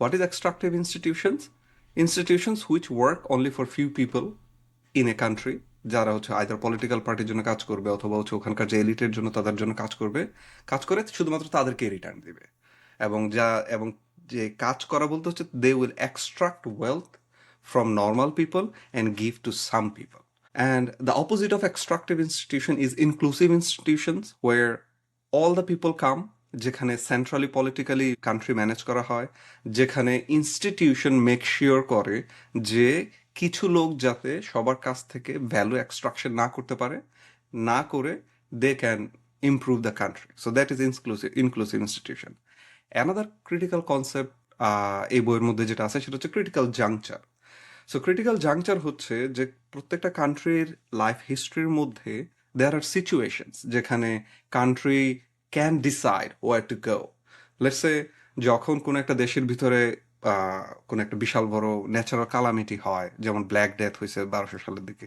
What is extractive institutions? Institutions which work only for few people in a country, যারা হচ্ছে either political পার্টির জন্য কাজ করবে অথবা হচ্ছে ওখানকার যে এলিটের জন্য তাদের জন্য কাজ করবে, কাজ করে শুধুমাত্র তাদেরকে রিটার্ন দিবে। এবং যে কাজ করা বলতে হচ্ছে they will extract wealth from normal people and give to some people. And the opposite of extractive institution is inclusive institutions where all the people come, যেখানে সেন্ট্রালি পলিটিক্যালি কান্ট্রি ম্যানেজ করা হয়, যেখানে ইনস্টিটিউশন মেক শিওর করে যে কিছু লোক যাতে সবার কাছ থেকে ভ্যালু এক্সট্রাকশন না করতে পারে, না করে they can improve the country. So that is inclusive institution. Another critical concept এই বইয়ের মধ্যে যেটা আছে সেটা হচ্ছে critical juncture. So critical juncture হচ্ছে যে প্রত্যেকটা কান্ট্রির লাইফ হিস্ট্রির মধ্যে দেয়ার আর সিচুয়েশনস যেখানে country can decide where to go. Let's say যখন কোনো একটা দেশের ভিতরে কোনো একটা বিশাল বড় ন্যাচারাল কালামিটি হয়, যেমন ব্ল্যাক ডেথ হয়েছে 1200 সালের দিকে,